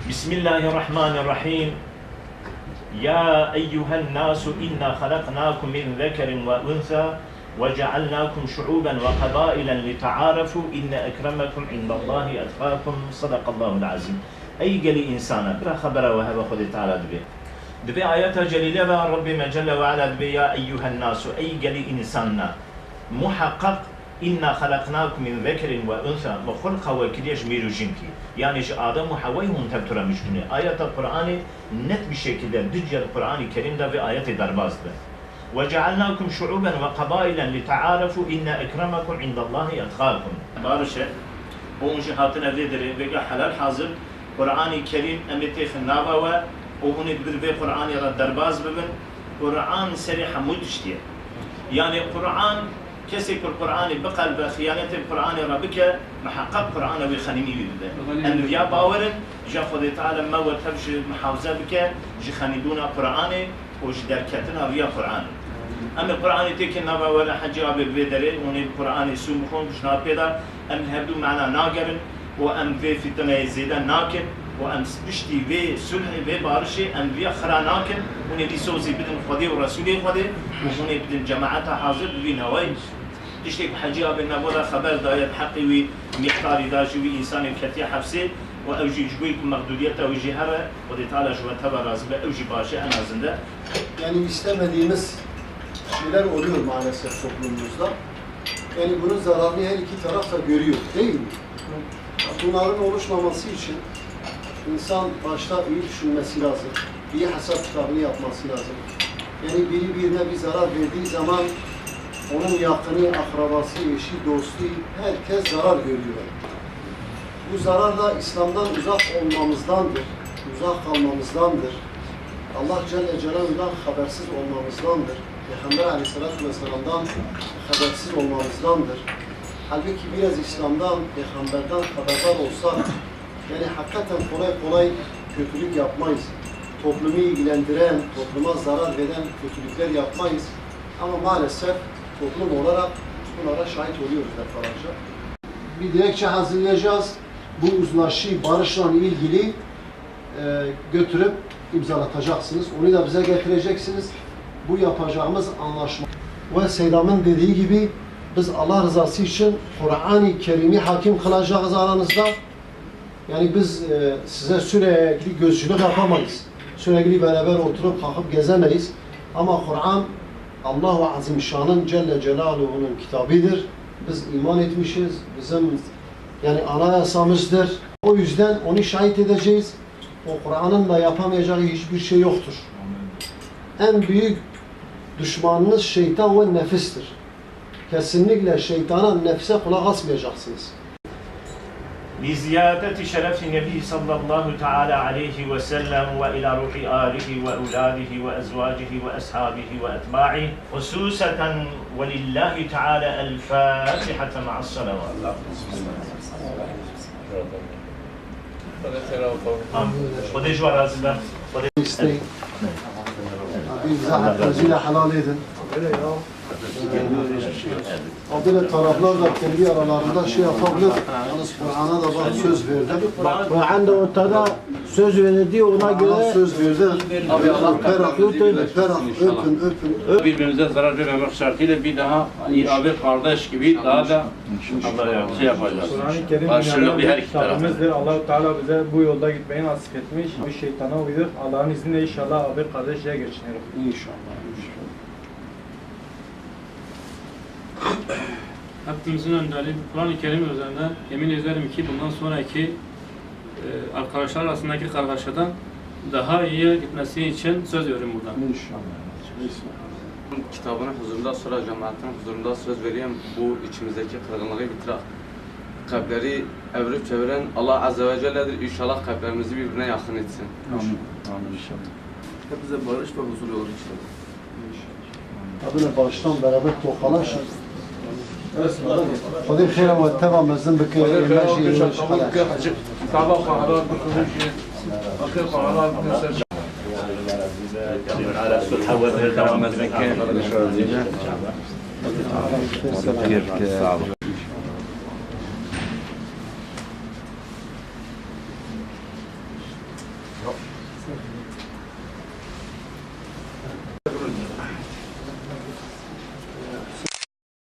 بسم الله الرحمن الرحيم. يا أيها الناس إنا خلقناكم من ذكر وأنثى وجعلناكم شعوبا وقبائلا لتعارفوا إن أكرمكم عند الله أتقاكم صدق الله العظيم. أي قلي إنسانا برا خبر وهذا خذ تعالى دبي آيات جليلة رب ما جل وعلا دبي يا أيها الناس أي قلي إنسانا محقق إنا خلقناكم من ذكر وأنثى وخلق وكليش ميرو جنكي يعني آدم وحواء هم تبترى مشكوني آيات القرآن نت بشكل دجل القرآن الكريم ده في آيات درباز ده وجعلناكم شعوبا وقبائلا لتعارفوا إن أكرمكم عند الله أتقاكم بارشة ومشي هاتنا في دري بقى حلال حاضر قرآن الكريم أمتي في النابوة وهون يقدر في قرآن يرى درباز ببن قرآن سريحة مدشتية يعني قرآن كسي القرآن بقلب خيانة القرآن ربك محقق قرآن ويخنمي بده أن يا باورن جا خذ تعالى ما وتبش محافظة بك جي خندونا قرآن وج دركتنا ويا قرآن أما القرآن تكنا ولا حاجة بالبدري ون القرآن سومخون بش نابدا أم هبدو معنا ناقرن وأم في فتنة زيدا ناكن وأم بشتي في سلح في بارشة أم في خرا ناكن ون سوزي بدن خدي ورسولي خدي وهون بدن جماعتها حاضر بيناوي تشتك حاجة بالنبوة خبر دايت حقي ومقدار داجوي إنسان كتير حفصي وأوجي جويك مقدوريته ويجي هرا ودي تعالى جواتها برازبة أوجي باشا أنا زنده. Yani istemediğimiz şeyler oluyor maalesef toplumumuzda. Yani bunun zararını her iki taraf da görüyor, değil mi? Bunların oluşmaması için insan başta iyi düşünmesi lazım, iyi hesap kitabını yapması lazım. Yani biri birine bir zarar verdiği zaman onun yakını, akrabası, eşi, dostu, herkes zarar görüyor. Bu zarar da İslam'dan uzak olmamızdandır, uzak kalmamızdandır. Allah Celle Celaluhu'dan habersiz olmamızdandır. Peygamber Aleyhisselatü Vesselam'dan habersiz olmamızdandır. Halbuki biraz İslam'dan, Peygamber'den haberdar olsak, yani hakikaten kolay kolay kötülük yapmayız. Toplumu ilgilendiren, topluma zarar veren kötülükler yapmayız. Ama maalesef toplum olarak bunlara şahit oluyoruz defalarca. Bir dilekçe hazırlayacağız. Bu uzlaşı, barışla ilgili götürüp imzalatacaksınız. Onu da bize getireceksiniz. Bu yapacağımız anlaşma. Ve Selam'ın dediği gibi biz Allah rızası için Kur'an-ı Kerim'i hakim kılacağız aranızda. Yani biz size sürekli gözcülük yapamayız. Sürekli beraber oturup kalkıp gezemeyiz. Ama Kur'an Allah-u Azimşan'ın Celle Celaluhu'nun kitabıdır. Biz iman etmişiz. Bizim yani anayasamızdır. O yüzden onu şahit edeceğiz. O Kur'an'ın da yapamayacağı hiçbir şey yoktur. En büyük düşmanınız şeytan ve nefistir. Kesinlikle şeytana, nefse kulak asmayacaksınız. بزيادة شرف النبي صلى الله تعالى عليه وسلم وإلى روح آله وأولاده وأزواجه وأصحابه وأتباعه خصوصا ولله تعالى الفاتحة مع الصلوات. خذ جوار هذا. İsteyin. İmza hakkınızıyla helal edin. Adile taraflar da kendi aralarında şey yapabilir. Yalnız Kur'an'a da bak söz verdim. Kur'an da ortada söz verildi ona göre söz verdi. Öpün. Birbirimize zarar vermemek şartıyla bir daha abi kardeş gibi daha da şey yapacağız. Kur'an-ı Kerim Karşılıklı her iki tarafı. Allah-u Teala bize bu yolda gitmeyi nasip etmiş. Bir şeytana uyduk. Allah'ın izniyle inşallah abi kardeşliğe geçiniriz. İnşallah. Hepimizin önderliği Kur'an-ı Kerim üzerinde emin ederim ki bundan sonraki arkadaşlar arasındaki kargaşadan daha iyi gitmesi için söz veriyorum buradan. İnşallah. Kitabının huzurunda sonra cemaatin huzurunda söz veriyorum bu içimizdeki kırgınlığı bitirek. Kalpleri evirip çeviren Allah Azze ve Celle'dir. İnşallah kalplerimizi birbirine yakın etsin. Amin. Amin inşallah. Hepimize barış ve huzur olur inşallah. Adile barıştan beraber tokalaşın. خذي الخير والتبع مزن بك ماشي على Yok.